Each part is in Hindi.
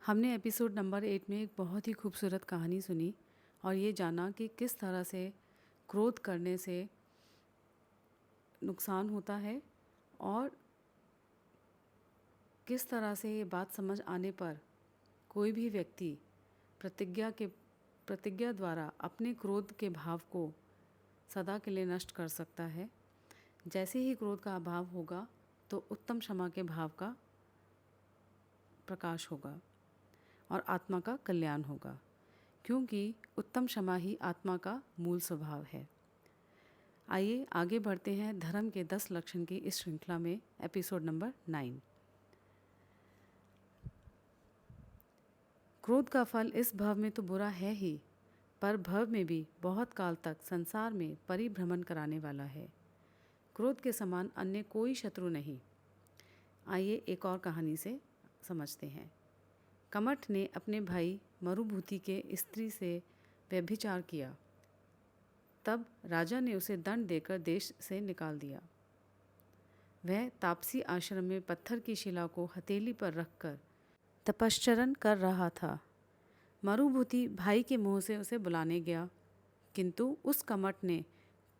हमने एपिसोड नंबर 8 में एक बहुत ही खूबसूरत कहानी सुनी और ये जाना कि किस तरह से क्रोध करने से नुकसान होता है और किस तरह से ये बात समझ आने पर कोई भी व्यक्ति प्रतिज्ञा द्वारा अपने क्रोध के भाव को सदा के लिए नष्ट कर सकता है। जैसे ही क्रोध का अभाव होगा तो उत्तम क्षमा के भाव का प्रकाश होगा और आत्मा का कल्याण होगा, क्योंकि उत्तम क्षमा ही आत्मा का मूल स्वभाव है। आइए आगे बढ़ते हैं धर्म के 10 लक्षण की इस श्रृंखला में। Episode number 9। क्रोध का फल इस भव में तो बुरा है ही, पर भव में भी बहुत काल तक संसार में परिभ्रमण कराने वाला है। क्रोध के समान अन्य कोई शत्रु नहीं। आइए एक और कहानी से समझते हैं। कमठ ने अपने भाई मरुभूति के स्त्री से व्यभिचार किया। तब राजा ने उसे दंड देकर देश से निकाल दिया। वह तापसी आश्रम में पत्थर की शिला को हथेली पर रखकर तपश्चरण कर रहा था। मरुभूति भाई के मुंह से उसे बुलाने गया, किंतु उस कमठ ने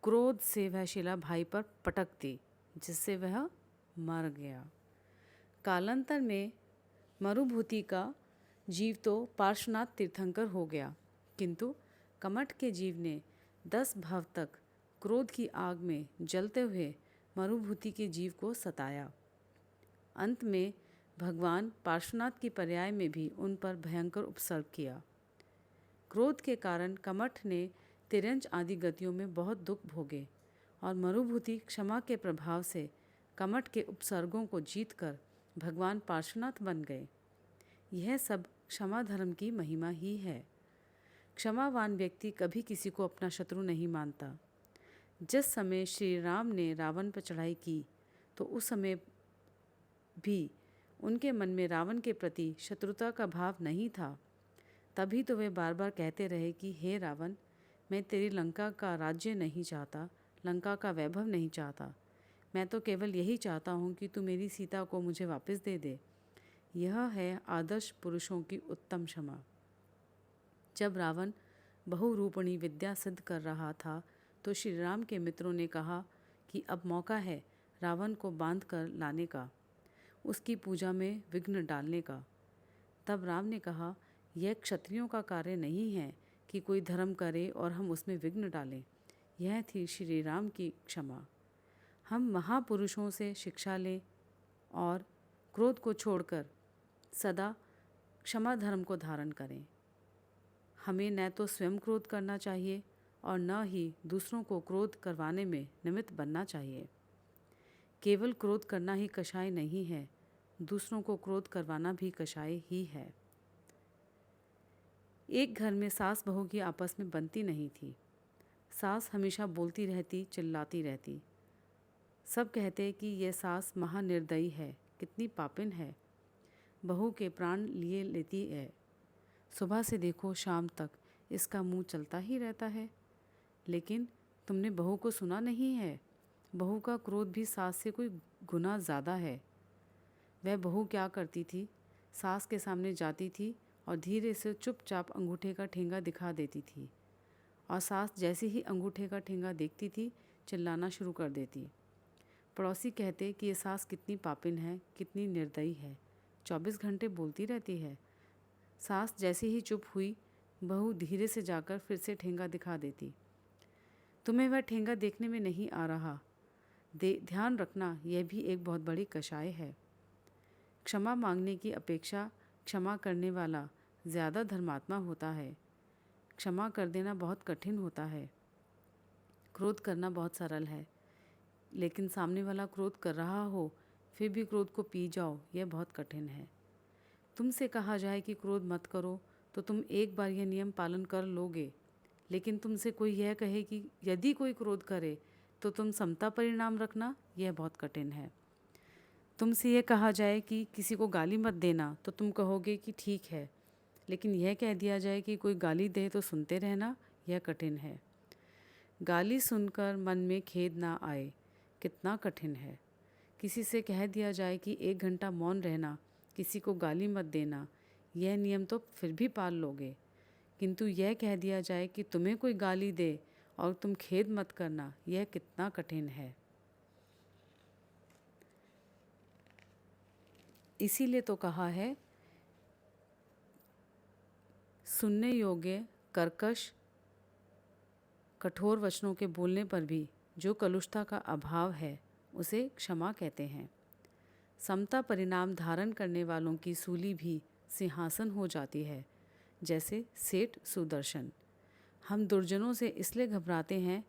क्रोध से वह शिला भाई पर पटक दी, जिससे वह मर गया। कालांतर में मरुभूति का जीव तो पार्श्वनाथ तीर्थंकर हो गया, किंतु कमठ के जीव ने 10 भव तक क्रोध की आग में जलते हुए मरुभूति के जीव को सताया। अंत में भगवान पार्श्वनाथ की पर्याय में भी उन पर भयंकर उपसर्ग किया। क्रोध के कारण कमठ ने तिर्यंच आदि गतियों में बहुत दुख भोगे और मरुभूति क्षमा के प्रभाव से कमठ के उपसर्गों को जीतकर भगवान पार्श्वनाथ बन गए। यह सब क्षमा धर्म की महिमा ही है। क्षमावान व्यक्ति कभी किसी को अपना शत्रु नहीं मानता। जिस समय श्री राम ने रावण पर चढ़ाई की तो उस समय भी उनके मन में रावण के प्रति शत्रुता का भाव नहीं था। तभी तो वे बार बार कहते रहे कि हे रावण, मैं तेरी लंका का राज्य नहीं चाहता, लंका का वैभव नहीं चाहता। मैं तो केवल यही चाहता हूँ कि तू मेरी सीता को मुझे वापस दे दे। यह है आदर्श पुरुषों की उत्तम क्षमा। जब रावण बहुरूपणी विद्या सिद्ध कर रहा था तो श्री राम के मित्रों ने कहा कि अब मौका है रावण को बांध कर लाने का, उसकी पूजा में विघ्न डालने का। तब राम ने कहा, यह क्षत्रियों का कार्य नहीं है कि कोई धर्म करे और हम उसमें विघ्न डालें। यह थी श्री राम की क्षमा। हम महापुरुषों से शिक्षा लें और क्रोध को छोड़कर सदा क्षमा धर्म को धारण करें। हमें न तो स्वयं क्रोध करना चाहिए और न ही दूसरों को क्रोध करवाने में निमित्त बनना चाहिए। केवल क्रोध करना ही कषाय नहीं है, दूसरों को क्रोध करवाना भी कषाय ही है। एक घर में सास बहू की आपस में बनती नहीं थी। सास हमेशा बोलती रहती, चिल्लाती रहती। सब कहते कि यह सास महानिर्दयी है, कितनी पापिन है, बहू के प्राण लिए लेती है। सुबह से देखो शाम तक इसका मुंह चलता ही रहता है। लेकिन तुमने बहू को सुना नहीं है, बहू का क्रोध भी सास से कोई गुना ज़्यादा है। वह बहू क्या करती थी, सास के सामने जाती थी और धीरे से चुपचाप अंगूठे का ठेंगा दिखा देती थी, और सास जैसे ही अंगूठे का ठेंगा देखती थी चिल्लाना शुरू कर देती। पड़ोसी कहते कि ये सास कितनी पापिन है, कितनी निर्दयी है, 24 घंटे बोलती रहती है। सास जैसे ही चुप हुई, बहू धीरे से जाकर फिर से ठेंगा दिखा देती। तुम्हें वह ठेंगा देखने में नहीं आ रहा, ध्यान रखना, यह भी एक बहुत बड़ी कषाय है। क्षमा मांगने की अपेक्षा क्षमा करने वाला ज़्यादा धर्मात्मा होता है। क्षमा कर देना बहुत कठिन होता है। क्रोध करना बहुत सरल है, लेकिन सामने वाला क्रोध कर रहा हो फिर भी क्रोध को पी जाओ, यह बहुत कठिन है। तुमसे कहा जाए कि क्रोध मत करो तो तुम एक बार यह नियम पालन कर लोगे, लेकिन तुमसे कोई यह कहे कि यदि कोई क्रोध करे तो तुम समता परिणाम रखना, यह बहुत कठिन है। तुमसे यह कहा जाए कि किसी को गाली मत देना तो तुम कहोगे कि ठीक है, लेकिन यह कह दिया जाए कि कोई गाली दे तो सुनते रहना, यह कठिन है। गाली सुनकर मन में खेद ना आए, कितना कठिन है। किसी से कह दिया जाए कि 1 घंटा मौन रहना, किसी को गाली मत देना, यह नियम तो फिर भी पाल लोगे, किंतु यह कह दिया जाए कि तुम्हें कोई गाली दे और तुम खेद मत करना, यह कितना कठिन है। इसीलिए तो कहा है, सुनने योग्य कर्कश कठोर वचनों के बोलने पर भी जो कलुषता का अभाव है उसे क्षमा कहते हैं। समता परिणाम धारण करने वालों की सूली भी सिंहासन हो जाती है, जैसे सेठ सुदर्शन। हम दुर्जनों से इसलिए घबराते हैं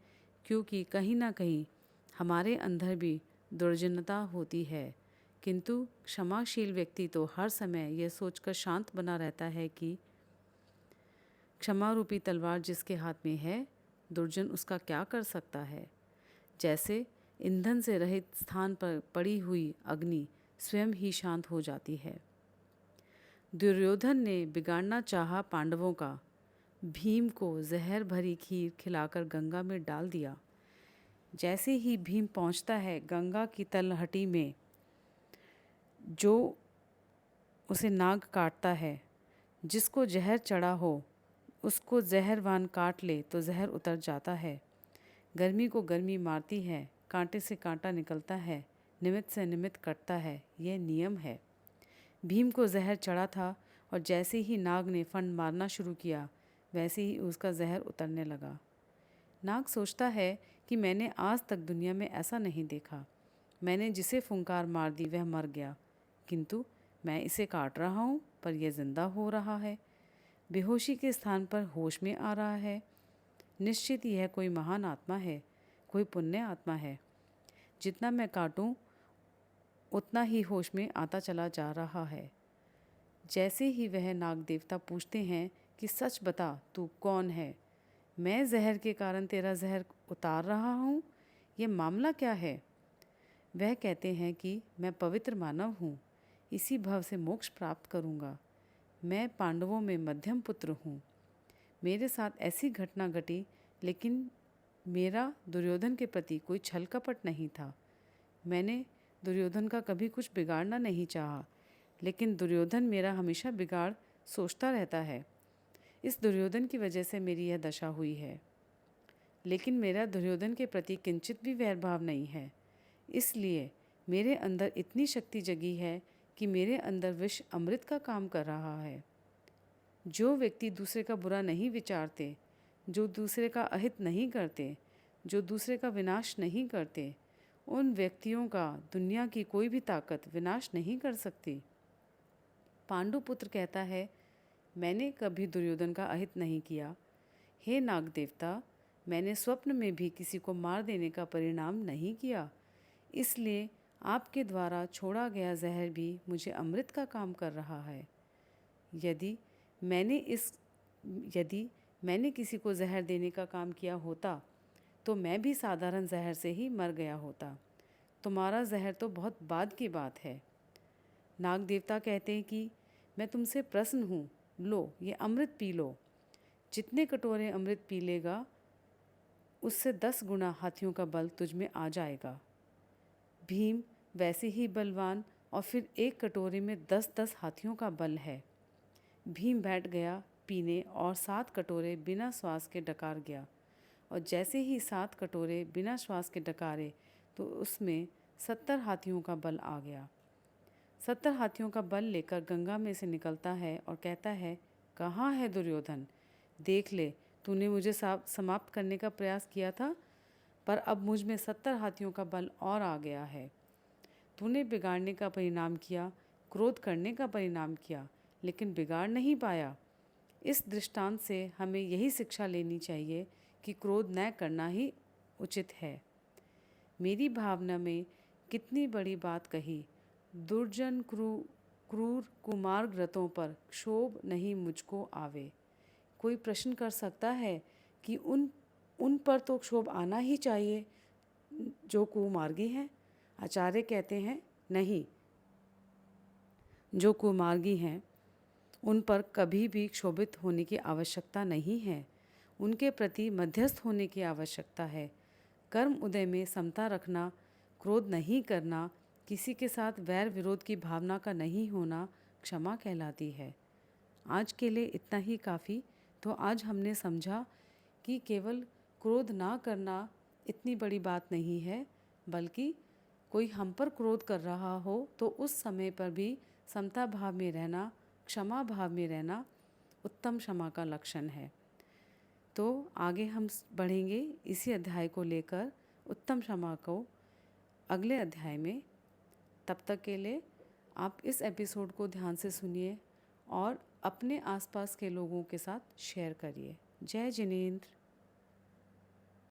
क्योंकि कहीं ना कहीं हमारे अंदर भी दुर्जनता होती है, किंतु क्षमाशील व्यक्ति तो हर समय यह सोचकर शांत बना रहता है कि क्षमा रूपी तलवार जिसके हाथ में है, दुर्जन उसका क्या कर सकता है। जैसे ईंधन से रहित स्थान पर पड़ी हुई अग्नि स्वयं ही शांत हो जाती है। दुर्योधन ने बिगाड़ना चाहा पांडवों का, भीम को जहर भरी खीर खिलाकर गंगा में डाल दिया। जैसे ही भीम पहुंचता है गंगा की तलहटी में, जो उसे नाग काटता है, जिसको जहर चढ़ा हो उसको जहरवान काट ले तो जहर उतर जाता है। गर्मी को गर्मी मारती है, कांटे से कांटा निकलता है, निमित्त से निमित्त कटता है, यह नियम है। भीम को जहर चढ़ा था और जैसे ही नाग ने फंड मारना शुरू किया वैसे ही उसका जहर उतरने लगा। नाग सोचता है कि मैंने आज तक दुनिया में ऐसा नहीं देखा। मैंने जिसे फुंकार मार दी वह मर गया, किंतु मैं इसे काट रहा हूँ पर यह जिंदा हो रहा है, बेहोशी के स्थान पर होश में आ रहा है। निश्चित यह कोई महान आत्मा है, कोई पुण्य आत्मा है। जितना मैं काटूं उतना ही होश में आता चला जा रहा है। जैसे ही वह नाग देवता पूछते हैं कि सच बता तू कौन है, मैं जहर के कारण तेरा जहर उतार रहा हूँ, ये मामला क्या है। वह कहते हैं कि मैं पवित्र मानव हूँ, इसी भव से मोक्ष प्राप्त करूँगा। मैं पांडवों में मध्यम पुत्र हूँ। मेरे साथ ऐसी घटना घटी, लेकिन मेरा दुर्योधन के प्रति कोई छल कपट नहीं था। मैंने दुर्योधन का कभी कुछ बिगाड़ना नहीं चाहा, लेकिन दुर्योधन मेरा हमेशा बिगाड़ सोचता रहता है। इस दुर्योधन की वजह से मेरी यह दशा हुई है। लेकिन मेरा दुर्योधन के प्रति किंचित भी वैरभाव नहीं है। इसलिए मेरे अंदर इतनी शक्ति जगी है कि मेरे अंदर विष अमृत का काम कर रहा है। जो व्यक्ति दूसरे का बुरा नहीं विचारते, जो दूसरे का अहित नहीं करते, जो दूसरे का विनाश नहीं करते, उन व्यक्तियों का दुनिया की कोई भी ताकत विनाश नहीं कर सकती। पांडुपुत्र कहता है, मैंने कभी दुर्योधन का अहित नहीं किया। हे नाग देवता, मैंने स्वप्न में भी किसी को मार देने का परिणाम नहीं किया। इसलिए आपके द्वारा छोड़ा गया जहर भी मुझे अमृत का काम कर रहा है। यदि मैंने किसी को जहर देने का काम किया होता तो मैं भी साधारण जहर से ही मर गया होता। तुम्हारा जहर तो बहुत बाद की बात है। नाग देवता कहते हैं कि मैं तुमसे प्रसन्न हूँ, लो ये अमृत पी लो। जितने कटोरे अमृत पी लेगा उससे 10 गुना हाथियों का बल तुझ में आ जाएगा। भीम वैसे ही बलवान और फिर एक कटोरे में 10-10 हाथियों का बल है। भीम बैठ गया पीने और 7 कटोरे बिना श्वास के डकार गया, और जैसे ही 7 कटोरे बिना श्वास के डकारे तो उसमें 70 हाथियों का बल आ गया। 70 हाथियों का बल लेकर गंगा में से निकलता है और कहता है, कहाँ है दुर्योधन? देख ले, तूने मुझे समाप्त करने का प्रयास किया था, पर अब मुझ में 70 हाथियों का बल और आ गया है। तूने बिगाड़ने का परिणाम किया, क्रोध करने का परिणाम किया, लेकिन बिगाड़ नहीं पाया। इस दृष्टांत से हमें यही शिक्षा लेनी चाहिए कि क्रोध न करना ही उचित है। मेरी भावना में कितनी बड़ी बात कही। दुर्जन क्रूर कुमार्ग रतों पर क्षोभ नहीं मुझको आवे। कोई प्रश्न कर सकता है कि उन पर तो क्षोभ आना ही चाहिए जो कुमार्गी हैं। आचार्य कहते हैं नहीं, जो कुमार्गी हैं उन पर कभी भी क्षोभित होने की आवश्यकता नहीं है। उनके प्रति मध्यस्थ होने की आवश्यकता है। कर्म उदय में समता रखना, क्रोध नहीं करना, किसी के साथ वैर विरोध की भावना का नहीं होना क्षमा कहलाती है। आज के लिए इतना ही काफ़ी। तो आज हमने समझा कि केवल क्रोध ना करना इतनी बड़ी बात नहीं है, बल्कि कोई हम पर क्रोध कर रहा हो तो उस समय पर भी समता भाव में रहना, क्षमा भाव में रहना उत्तम क्षमा का लक्षण है। तो आगे हम बढ़ेंगे इसी अध्याय को लेकर उत्तम क्षमा को अगले अध्याय में। तब तक के लिए आप इस एपिसोड को ध्यान से सुनिए और अपने आसपास के लोगों के साथ शेयर करिए। जय जिनेंद्र।